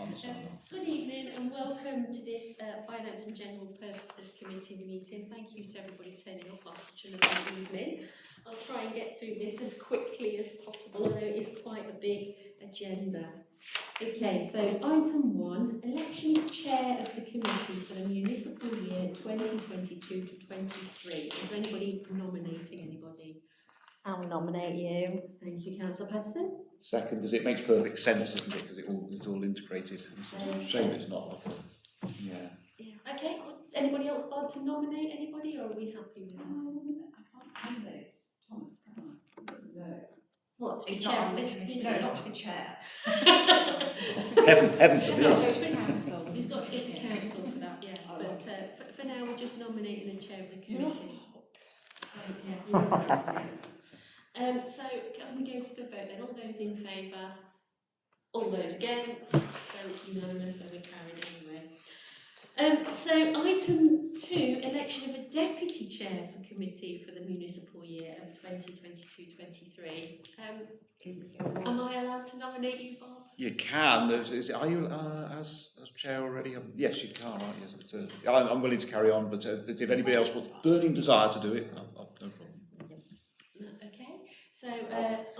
Good evening and welcome to this Finance and General Purposes Committee meeting. Thank you to everybody turning up on such a lovely evening. I'll try and get through this as quickly as possible, although it is quite a big agenda. Okay, so item 1, election of chair of the committee for the municipal year 2022 to 23. Is there anybody nominating anybody? I'll nominate you. Thank you, Councillor Patterson. Second, because it makes perfect sense, doesn't it? Because it's all integrated. It's a shame it's not. Yeah. Okay, would anybody else like to nominate anybody, or are we happy with that? I can't nominate Thomas, can I? He doesn't know. What, to be He's chair not of this nominating. committee? No, not to be chair. Heaven He's forbid. got to go to council. He's got to go to council for that, yeah. Oh, But for now, we're just nominating the chair of the You're off the committee. hook. So, yeah, you're right. So can we go to the vote then? All those in favour? All those against? So it's unanimous, so we're carried anyway. So item 2, election of a deputy chair for committee for the municipal year of 2022-23. Am I allowed to nominate you, Bob? You can. Are you as chair already? Yes, you can, aren't you? But, I'm willing to carry on, but if anybody else was burning desire to do it, I've no problem. Okay, so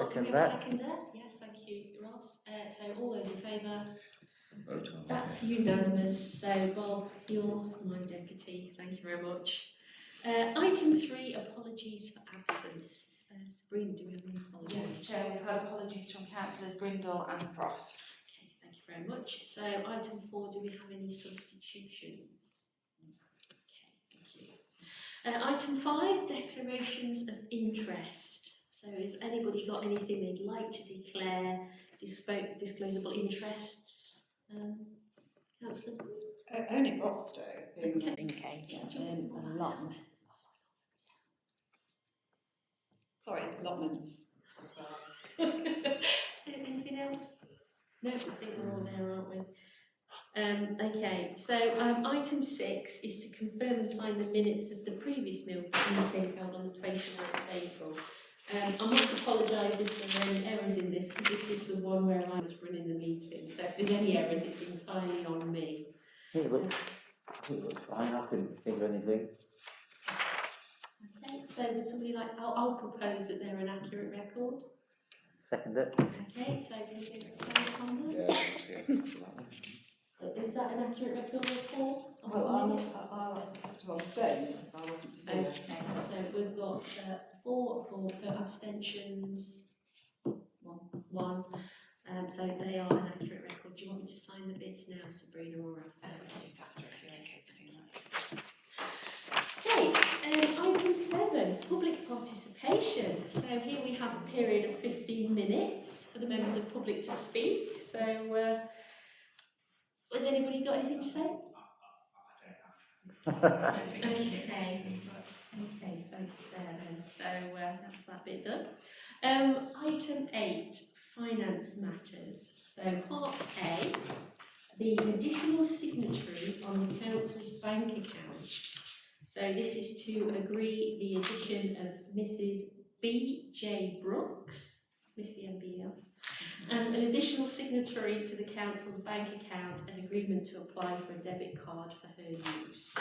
can we have a seconder? Yes, thank you, Ross. So all those in favour? Vote on That's unanimous. So Bob, you're my deputy. Thank you very much. Item 3, apologies for absence. Sabrina, do we have any apologies? Yes, Chair, we've had apologies from councillors Grindle and Frost. Okay, thank you very much. So item 4, do we have any substitutions? Okay, thank you. Item 5, declarations of interest. So has anybody got anything they'd like to declare, disclosable interests? Councillor? Only Broxtowe. Okay. In case. Allotment. Sorry, allotments as well. Anything else? No, I think we're all there, aren't we? Okay, so item 6 is to confirm and sign the minutes of the previous meeting held on the 29th of April. I must apologise if there are any errors in this, because this is the one where I was running the meeting. So if there's any errors, it's entirely on me. It looks fine, I couldn't think of anything. Okay, so would somebody like, I'll propose that they're an accurate record. Second it. Okay, so can we get a close on Yeah, that? Is that an accurate record of 4? Well, I'll have to abstain because I wasn't together. Okay, so we've got 4, so abstentions, 1. So they are an accurate record. Do you want me to sign the bits now, Sabrina, or I'll do it after if you're okay to do that. Okay, item 7, public participation. So here we have a period of 15 minutes for the members of public to speak. So has anybody got anything to say? Okay, thanks there then. So that's that bit done. Item 8, finance matters. So part A, the additional signatory on the council's bank accounts. So this is to agree the addition of Mrs. B.J. Brooks, miss the MBF, as an additional signatory to the council's bank account and agreement to apply for a debit card for her use.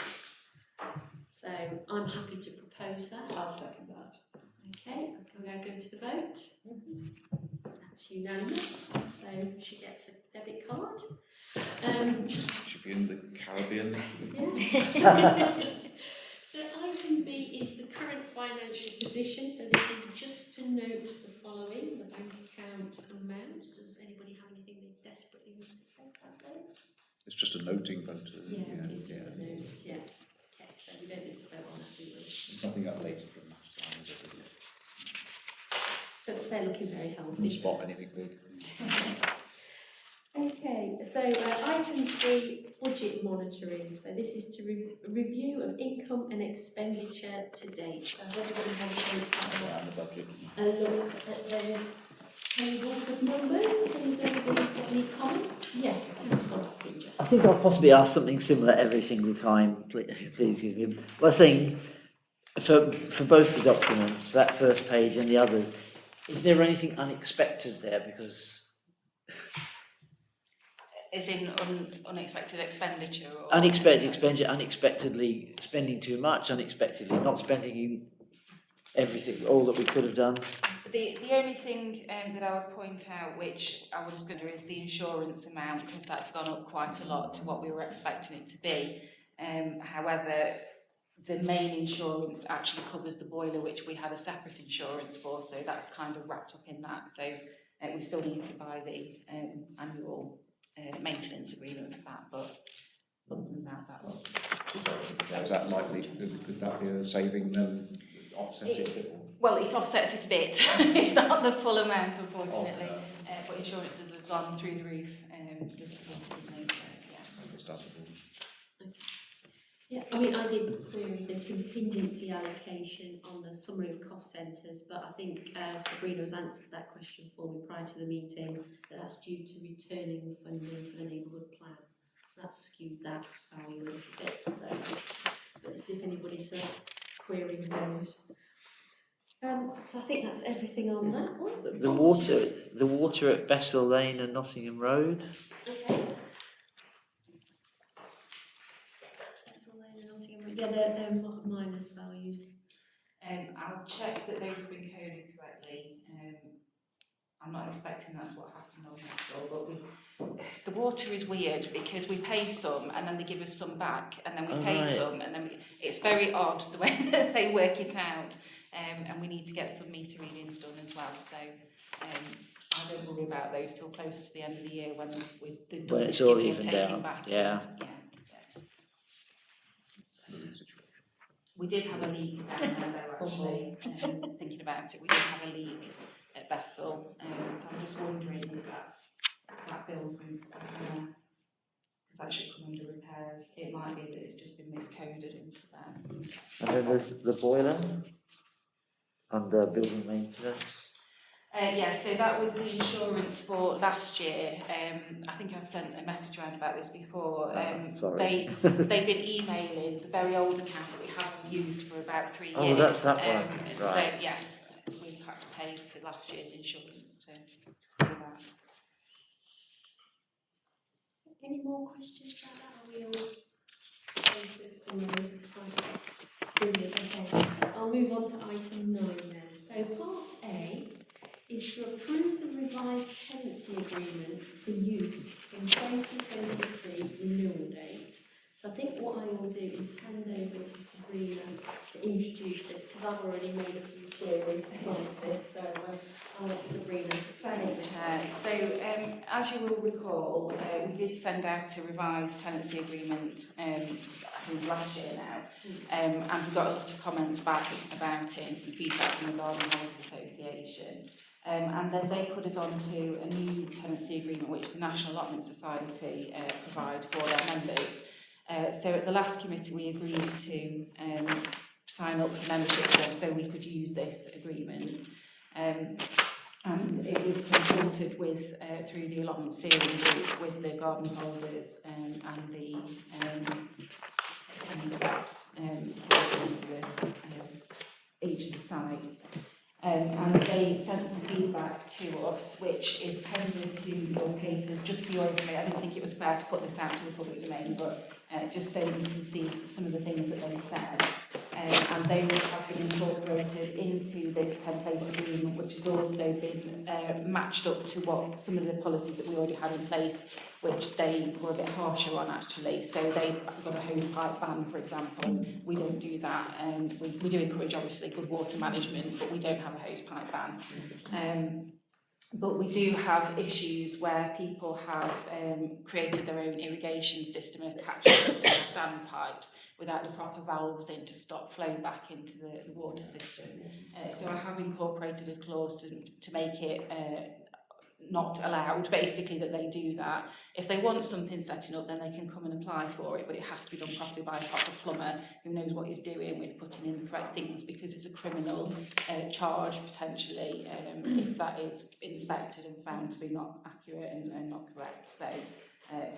So I'm happy to propose that. I'll second that. Okay, can we go to the vote? That's unanimous. So she gets a debit card. should be in the Caribbean. Yes. So item B is the current financial position. So this is just to note the following: the bank account amounts. Does anybody have anything they desperately need to say about those? It's just a noting vote. Yeah, it is just a note. Yeah. Okay, so we don't need to vote on that, do we? There's nothing updated from last time, is it? So they're looking very Can you healthy. spot anything big? Okay, so item C, budget monitoring. So this is to review of income and expenditure to date. So has everybody had a chance to have Around the budget. a look at those tables of numbers? Has anybody got any comments? Yes, Councillor Ginger. I think I'll possibly ask something similar every single time, please give me. Well, saying for both the documents, that first page and the others, is there anything unexpected there? Because As in unexpected expenditure? Or? Unexpected expenditure, unexpectedly spending too much, unexpectedly not spending everything, all that we could have done. The only thing that I would point out, which I was going to, is the insurance amount, because that's gone up quite a lot to what we were expecting it to be. However, the main insurance actually covers the boiler, which we had a separate insurance for, so that's kind of wrapped up in that. So we still need to buy the annual maintenance agreement for that, but other than that, that's... Is that likely, could that be a saving offset it a bit? Well, it offsets it a bit. It's not the full amount, unfortunately, but insurances have gone through the roof just recently, so yeah. Understandable. Yeah, I mean, I did query the contingency allocation on the summary of cost centres, but I think Sabrina has answered that question for me prior to the meeting, that that's due to returning the funding for the neighbourhood plan. So that's skewed that value a little bit. So let's see if anybody's querying those. So I think that's everything on that one. The water at Bessel Lane and Nottingham Road. Okay. Yeah, they're minus values. I'll check that those have been coded correctly. I'm not expecting that's what happened on Bessel, but the water is weird because we pay some and then they give us some back, and then we pay some and then it's very odd the way that they work it out. And we need to get some meter readings done as well. So I don't worry about those till closer to the end of the year when It's all evened out. Back. Yeah. We did have a leak down there though, actually. Thinking about it, we did have a leak at Bessel. So I'm just wondering if that bill's been because that should come under repairs. It might be that it's just been miscoded into there. And then there's the boiler under building maintenance. Yeah, so that was the insurance for last year. I think I sent a message around about this before. Sorry. They've been emailing the very old account that we haven't used for about 3 years. Oh, that's that one. So Right. yes, we've had to pay for last year's insurance to cover that. Any more questions about that? Are we all sorted on those? Brilliant, okay. I'll move on to item 9 then. So part A is to approve the revised tenancy agreement for use from 2023 renewal date. So I think what I will do is hand over to Sabrina to introduce this, because I've already made a few queries about this, so I'll let Sabrina Thanks, take Chair. it. So, as you will recall, we did send out a revised tenancy agreement, I think last year now, and we got a lot of comments back about it and some feedback from the Garden Holders Association. And then they put us on to a new tenancy agreement which the National Allotment Society provide for their members. So at the last committee we agreed to sign up for membership form so we could use this agreement. And it was consulted with through the allotment steering group with the garden holders and the tenant reps for each of the sites. And they sent some feedback to us, which is appended to your papers, just for your information. I didn't think it was fair to put this out to the public domain, but just so you can see some of the things that they said. And they will have been incorporated into this template agreement, which has also been matched up to what some of the policies that we already had in place, which they were a bit harsher on actually. So they've got a hose pipe ban, for example. We don't do that. We do encourage obviously good water management, but we don't have a hose pipe ban. But we do have issues where people have created their own irrigation system and attached it to the standpipes without the proper valves in to stop flow back into the water system. So I have incorporated a clause to make it not allowed, basically, that they do that. If they want something setting up, then they can come and apply for it, but it has to be done properly by a proper plumber who knows what he's doing with putting in the correct things, because it's a criminal charge, potentially, if that is inspected and found to be not accurate and not correct. So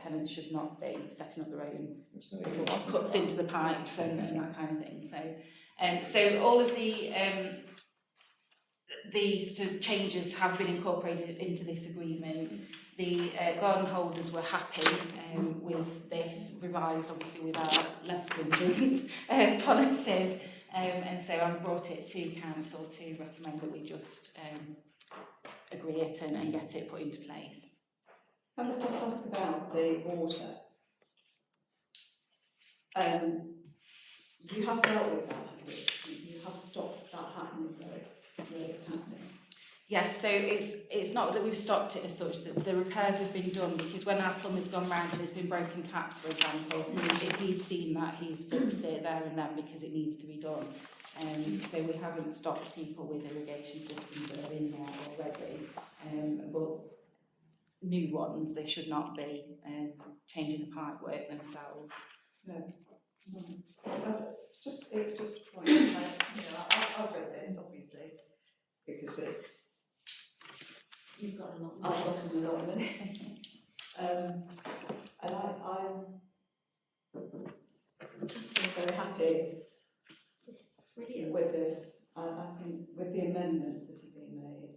tenants should not be setting up their own little cuts into the pipes and that kind of thing. So all of these changes have been incorporated into this agreement. the garden holders were happy with this revised, obviously with our less stringent policies, and so I brought it to council to recommend that we just agree it and get it put into place. Can I just ask about the water? You have dealt with that, have you? You have stopped that happening where it's happening. Yes, so it's not that we've stopped it as such, that the repairs have been done, because when our plumber's gone round and there's been broken taps, for example, if he's seen that, he's fixed it there and then because it needs to be done. So we haven't stopped people with irrigation systems that are in there already, but new ones, they should not be changing the pipe work themselves. No. It's just a point. I've read this, obviously, because it's... You've got a lot. I've got an allotment. And I'm very happy Brilliant. with this. I think with the amendments that have been made,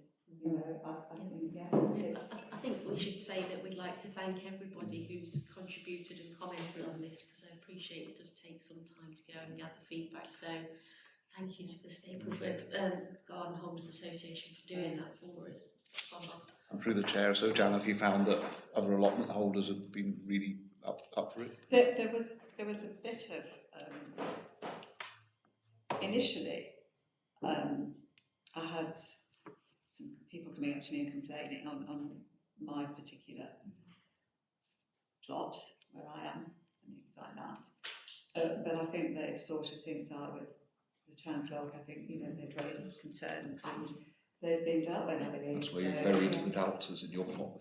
you know, I think, yeah, it's... I think we should say that we'd like to thank everybody who's contributed and commented on this, because I appreciate it does take some time to go and gather feedback. So thank you to the Stapleford Garden Holders Association for doing that for us. And through the chair, so Jan, have you found that other allotment holders have been really up for it? There was a bit of initially I had some people coming up to me and complaining on my particular plot where I am and things like that. But I think they've sorted things out with the town clerk. I think, you know, they've raised concerns and they've been dealt with, I believe. That's where you buried the doubters in your plot.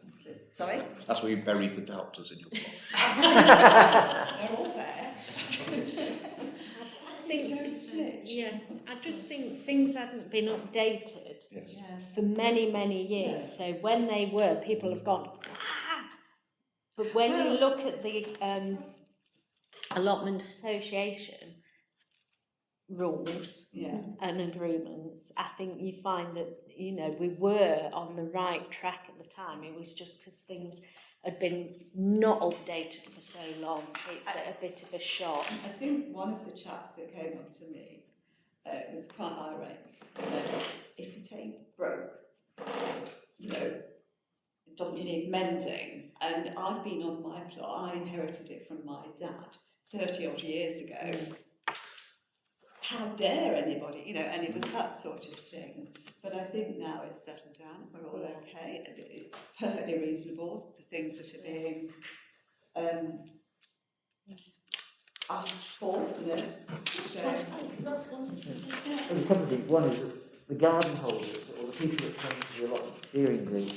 Sorry? That's where you buried the doubters in your plot. They're all there. I think, Don't snitch. yeah, I just think things hadn't been updated Yes. Yes. for many, many years. Yes. So when they were, people have gone, ah! But when you Well- look at the allotment association rules Yeah. and agreements, I think you find that, you know, we were on the right track at the time. It was just because things had been not updated for so long. It's a bit of a shock. I think one of the chaps that came up to me was quite irate. Said, if it ain't broke, you know, it doesn't need mending. And I've been on my plot. I inherited it from my dad 30 odd years ago. How dare anybody, you know, and it was that sort of thing. But I think now it's settled down, we're all okay, and it's perfectly reasonable, the things that are being asked for, you know. So, Ross wanted to say that. There's a couple of things. One is that the garden holders, or the people that came to the allotment steering group,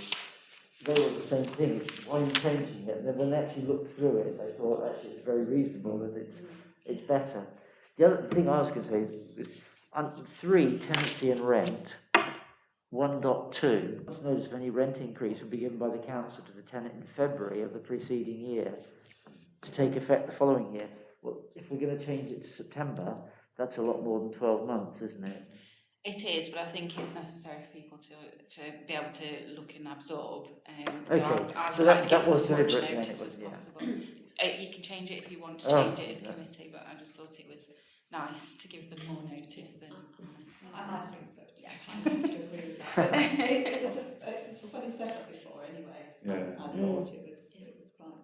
they were the same thing. Why are you changing it? And then when they actually looked through it, they thought actually it's very reasonable and it's better. The other thing I was going to say is on 3, tenancy and rent, 1.2, once notice of any rent increase will be given by the council to the tenant in February of the preceding year to take effect the following year. Well, if we're going to change it to September, that's a lot more than 12 months, isn't it? It is, but I think it's necessary for people to be able to look and absorb. Okay, I'd so like that to give was as much deliberate then, notice it as was, yeah. possible. You can change it if you want to Oh, change it as yeah. committee, but I just thought it was nice to give them more notice than. I think so. Yes. I have to agree with that. It was a funny setup before, anyway. Yeah. I thought it was quite.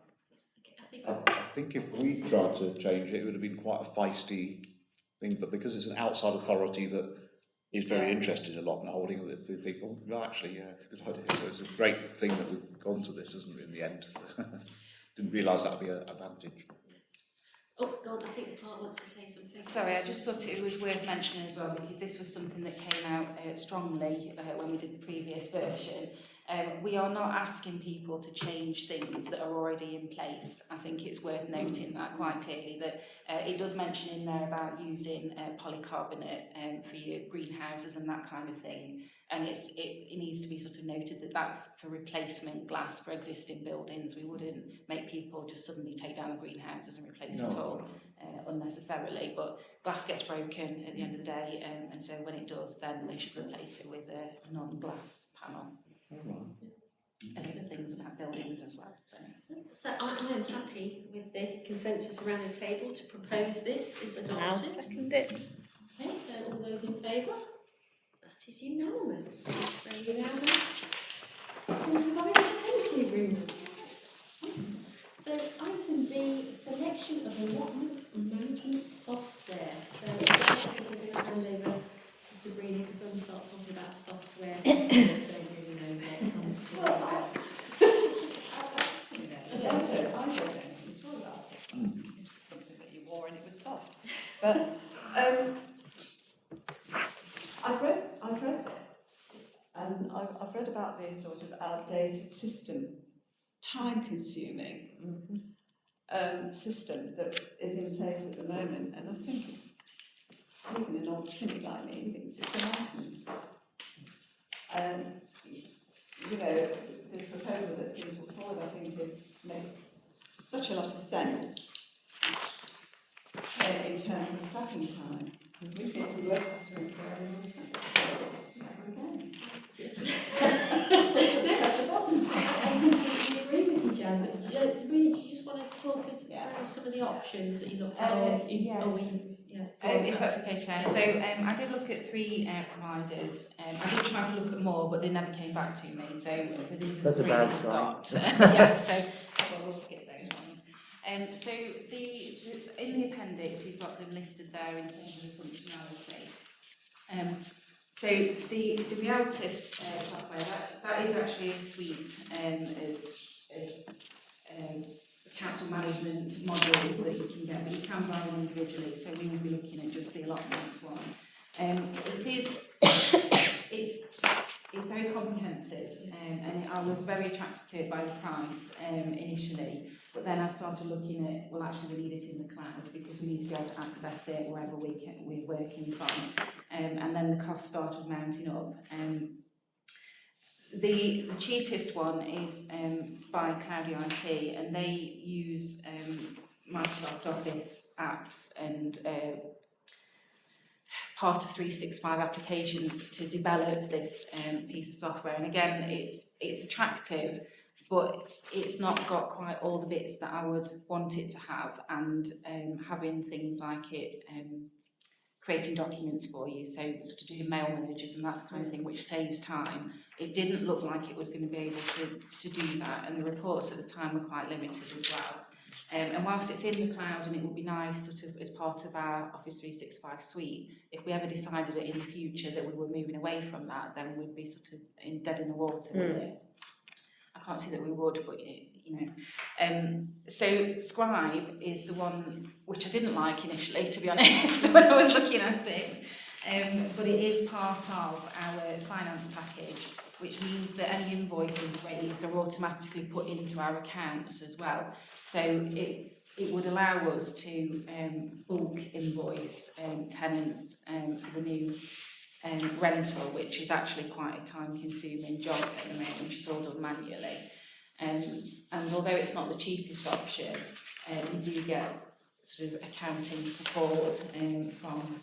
I think I think if we tried to change it, it would have been quite a feisty thing, but because it's an outside authority that is very interested in allotment holding, they think, oh, well, actually, yeah, good idea. So it's a great thing that we've gone to this, isn't it, in the end? Didn't realise that would be an advantage. Oh, God, I think the clerk wants to say something. Sorry, I just thought it was worth mentioning as well, because this was something that came out strongly when we did the previous version. We are not asking people to change things that are already in place. I think it's worth noting that quite clearly, that it does mention in there about using polycarbonate for your greenhouses and that kind of thing. And it needs to be sort of noted that that's for replacement glass for existing buildings. We wouldn't make people just suddenly take down the greenhouses and replace it all unnecessarily. But glass gets broken at the end of the day, and so when it does, then they should replace it with a non-glass panel. other things about buildings as well. So I am happy with the consensus around the table to propose this is And I'll adopted. second it. Okay, so all those in favour? That is unanimous. So we now have to provide a tenancy agreement. Yes. So item B, selection of allotment management software. So I'm going to hand over to Sabrina because when we start talking about software, I don't really know what I'm talking about. I don't know anything at all about it. It was something that you wore and it was soft. But I've read this, and I've read about the sort of outdated system, time-consuming system that is in place at the moment, and I think even an old cynic like me thinks it's a nonsense. You know, the proposal that's been put forward, I think, makes such a lot of sense in terms of staffing time. We need to work after employing I completely agree with you, Jan, but Sabrina, do you just want to talk us through some of the options that you looked at? Yes. If that's okay, Chair. So I did look at 3 providers. I did try to look at more, but they never came back to me. So these are the That's a 3 bad that I've sign. got. Yes, so we'll skip those ones. So in the appendix, you've got them listed there in terms of functionality. So the Realtis software, that is actually a suite of council management modules that you can get, but you can buy them individually, so we will be looking at just the allotments one. It's very comprehensive, and I was very attracted to it by the price initially, but then I started looking at, well, actually we need it in the cloud because we need to be able to access it wherever we're working from, and then the cost started mounting up. The cheapest one is by Cloudy IT, and they use Microsoft Office apps and part of 365 applications to develop this piece of software. And again, it's attractive, but it's not got quite all the bits that I would want it to have, and having things like it creating documents for you, so sort of doing mail mergers and that kind of thing, which saves time. It didn't look like it was going to be able to do that, and the reports at the time were quite limited as well. And whilst it's in the cloud, and it would be nice sort of as part of our Office 365 suite, if we ever decided that in the future that we were moving away from that, then we'd be sort of dead in the water with it. I can't see that we would, but you know. So Scribe is the one which I didn't like initially, to be honest, when I was looking at it. But it is part of our finance package, which means that any invoices raised are automatically put into our accounts as well. So it would allow us to bulk invoice tenants for the new rental, which is actually quite a time-consuming job at the moment, which is all done manually. And although it's not the cheapest option, you do get sort of accounting support from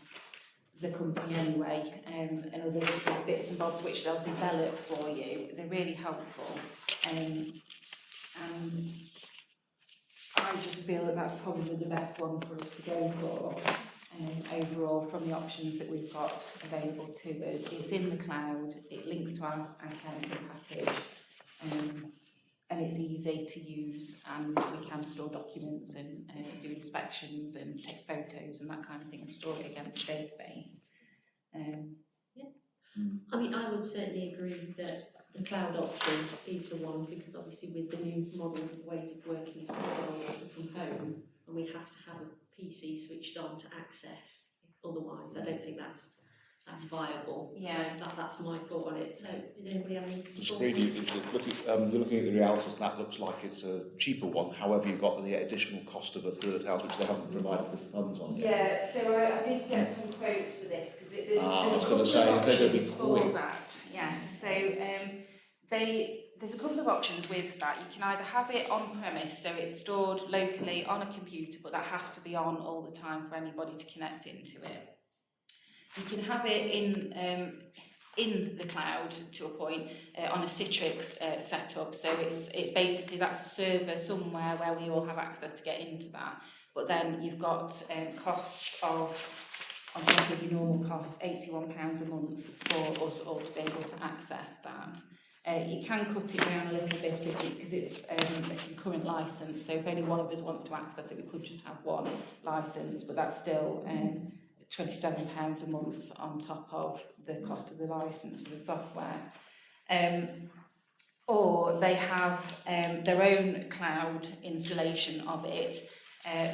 the company anyway, and other sort of bits and bobs which they'll develop for you. They're really helpful, and I just feel that that's probably the best one for us to go for. Overall, from the options that we've got available to us, it's in the cloud, it links to our accounting package, and it's easy to use, and we can store documents and do inspections and take photos and that kind of thing and store it against the database. I mean, I would certainly agree that the cloud option is the one, because obviously with the new models of ways of working, if people are working from home and we have to have a PC switched on to access, otherwise I don't think that's viable. Yeah. So that's my thought on it. So did anybody have any thoughts? You're looking at the Realtis, and that looks like it's a cheaper one. However, you've got the additional cost of a third house, which they haven't provided the funds on yet. Yeah, so I did get some quotes for this, because there's I was a gonna couple say, of if they're gonna be options for quick. that. Yeah, so there's a couple of options with that. You can either have it on premise, so it's stored locally on a computer, but that has to be on all the time for anybody to connect into it. You can have it in the cloud to a point on a Citrix setup. So it's basically, that's a server somewhere where we all have access to get into that. But then you've got costs of, on top of your normal costs, £81 a month for us all to be able to access that. You can cut it down a little bit because it's a concurrent licence, so if only one of us wants to access it, we could just have one licence, but that's still £27 a month on top of the cost of the licence for the software. Or they have their own cloud installation of it,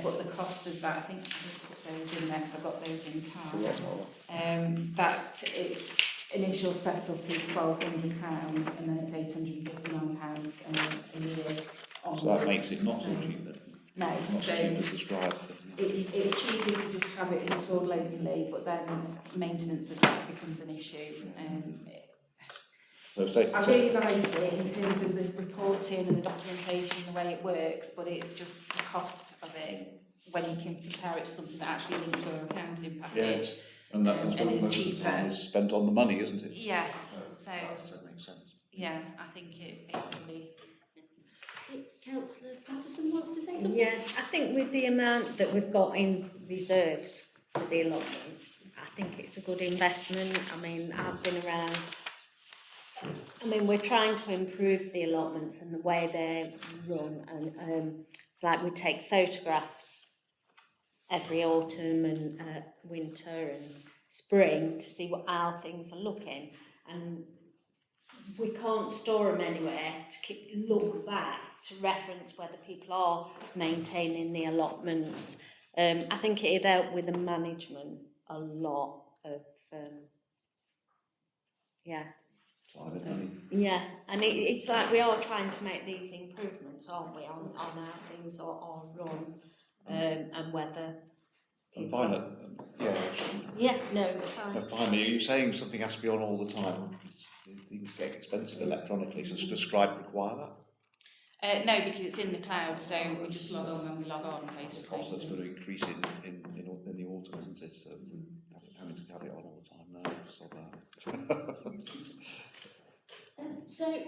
but the cost of that, I think I'll put those in there because I've got those in tab. That its initial setup is £1,200 and then it's £859 a year. So that makes it not so cheap then. No, Not so so cheap as described. it's cheaper if you just have it installed locally, but then maintenance of that becomes an issue. So say, I really like it in terms of the reporting and the documentation, the way it works, but it just the cost of it when you can compare it to something that actually links to an accounting package. and that's and what it's most of the time cheaper. is spent on the money, isn't it? Yes, so That makes sense. yeah, I think it really. Councillor Patterson wants to say something? Yeah, I think with the amount that we've got in reserves for the allotments, I think it's a good investment. I mean, I've been around. I mean, we're trying to improve the allotments and the way they're run, and it's like we take photographs every autumn and winter and spring to see how things are looking, and we can't store them anywhere to look back to reference whether people are maintaining the allotments. I think it'd help with the management a lot of yeah, and it's like we are trying to make these improvements, aren't we, on how things are run, and whether And finally, no, it's fine. finally, are you saying something has to be on all the time? Because things get expensive electronically, so does Scribe require that? No, because it's in the cloud, so we just log on when we log on, The basically. cost that's going to increase in the autumn, isn't it? So having to have it on all the time now, so that. So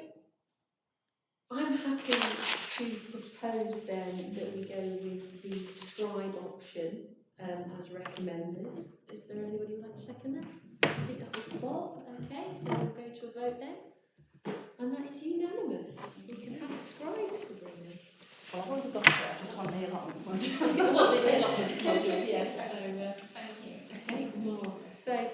I'm happy to propose then that we go with the Scribe option as recommended. Is there anybody who'd like to second that? I think that was Bob. Okay, so we'll go to a vote then. And that is unanimous. We can have Scribe, Sabrina. Well, I've already got it, I just want the allotments module. Well, the allotments module, yeah. So, Thank you. okay, marvellous. So,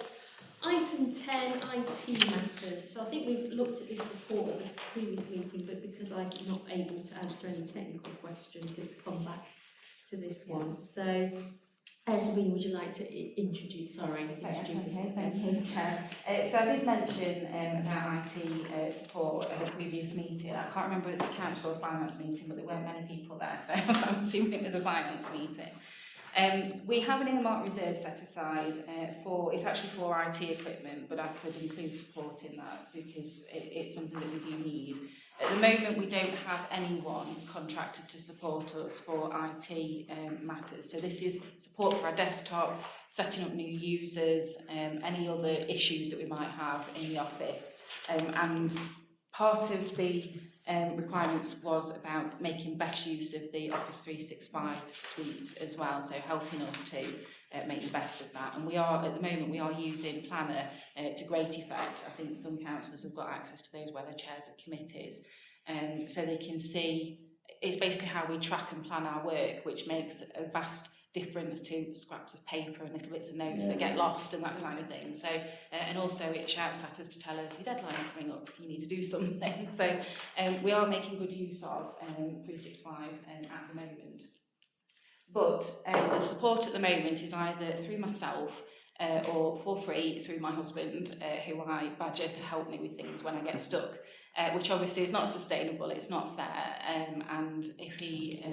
item 10, IT matters. So I think we've looked at this report at the previous meeting, but because I'm not able to answer any technical questions, it's come back to this one. So, Sabrina, would you like to introduce? Sorry, Yes, introduce okay, us? thank you, Chair. So I did mention about IT support at a previous meeting. I can't remember if it was a council or finance meeting, but there weren't many people there, so I'm assuming it was a finance meeting. We have an earmarked reserve set aside it's actually for IT equipment, but I could include support in that because it's something that we do need. At the moment, we don't have anyone contracted to support us for IT matters. So this is support for our desktops, setting up new users, any other issues that we might have in the office. And part of the requirements was about making best use of the Office 365 suite as well, so helping us to make the best of that. And we are, at the moment, we are using Planner to great effect. I think some councillors have got access to those where they're chairs of committees, so they can see, it's basically how we track and plan our work, which makes a vast difference to scraps of paper and little bits of notes that get lost and that kind of thing. So, and also it shouts at us to tell us your deadline's coming up, you need to do something. So we are making good use of 365 at the moment. But the support at the moment is either through myself or for free through my husband, who I badger to help me with things when I get stuck, which obviously is not sustainable, it's not fair, and if he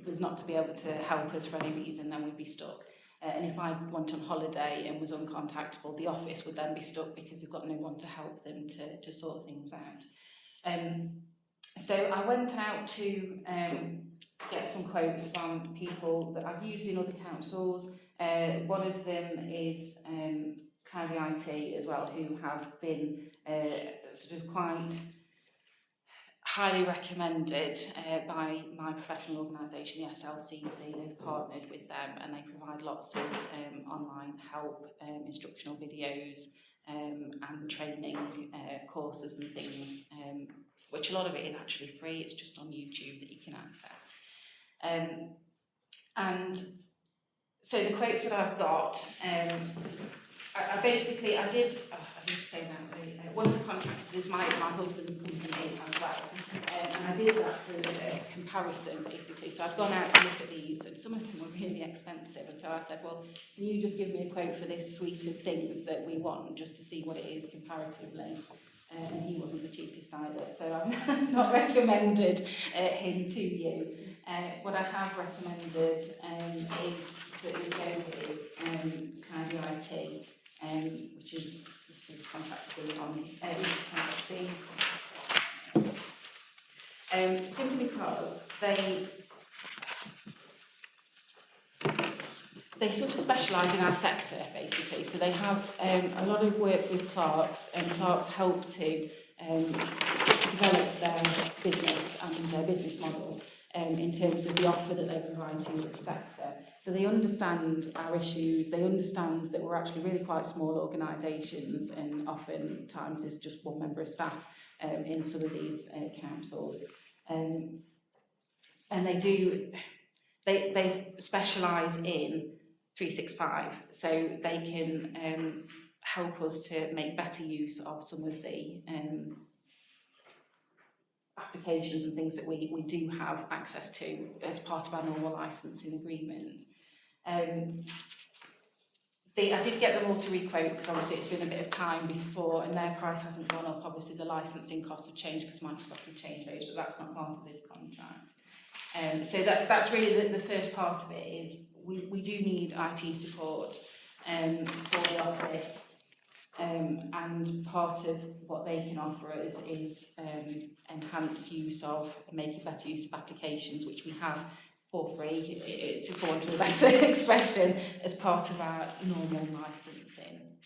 was not to be able to help us for any reason, then we'd be stuck. And if I went on holiday and was uncontactable, the office would then be stuck because they've got no one to help them to sort things out. So I went out to get some quotes from people that I've used in other councils. One of them is County IT as well, who have been sort of quite highly recommended by my professional organisation, the SLCC. They've partnered with them and they provide lots of online help, instructional videos and training courses and things, which a lot of it is actually free. It's just on YouTube that you can access. And so the quotes that I've got, I need to say that, one of the contractors is my husband's company as well, and I did that for a comparison basically. So I've gone out to look at these, and some of them were really expensive, and so I said, well, can you just give me a quote for this suite of things that we want, just to see what it is comparatively? And he wasn't the cheapest either, so I've not recommended him to you. What I have recommended is that we go with County IT, which is contracted on simply because they sort of specialise in our sector basically. So they have a lot of work with clerks, and clerks help to develop their business and their business model in terms of the offer that they provide to the sector. So they understand our issues, they understand that we're actually really quite small organisations, and often times there's just one member of staff in some of these councils. And they specialise in 365, so they can help us to make better use of some of the applications and things that we do have access to as part of our normal licensing agreement. I did get them all to re-quote because obviously it's been a bit of time before, and their price hasn't gone up. Obviously the licensing costs have changed because Microsoft have changed those, but that's not part of this contract. So that's really the first part of it is we do need IT support for the office. And part of what they can offer us is enhanced use of, making better use of applications, which we have for free, to go on to a better expression, as part of our normal licensing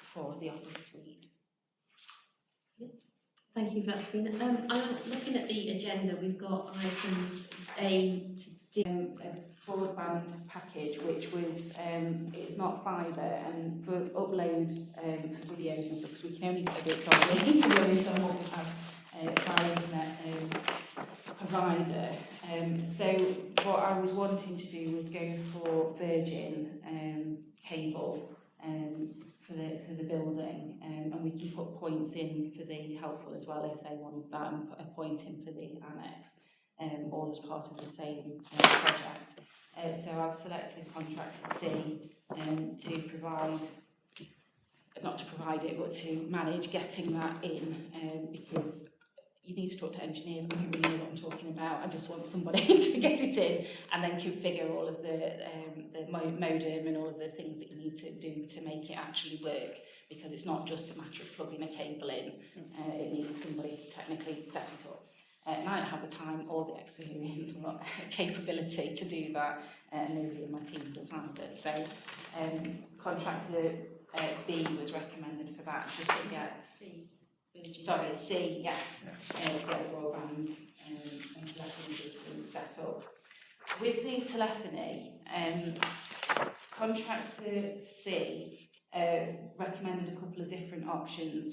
for the office suite. Thank you for that, Sabrina. I'm looking at the agenda. We've got items A to D. A broadband package, which was it's not fibre, and for upload for videos and stuff, because we can only get it directly to those that what we have via internet provider. So what I was wanting to do was go for Virgin cable for the building, and we can put points in for the helpful as well if they want that, and put a point in for the annex, all as part of the same project. So I've selected contractor C to provide, not to provide it, but to manage getting that in, because you need to talk to engineers. I don't really know what I'm talking about. I just want somebody to get it in and then configure all of the modem and all of the things that you need to do to make it actually work, because it's not just a matter of plugging a cable in. It needs somebody to technically set it up. And I don't have the time or the experience or capability to do that, and nobody in my team does either. So contractor B was recommended for that, just to get C, yes, to get the broadband and telephony system set up. With the telephony, contractor C recommended a couple of different options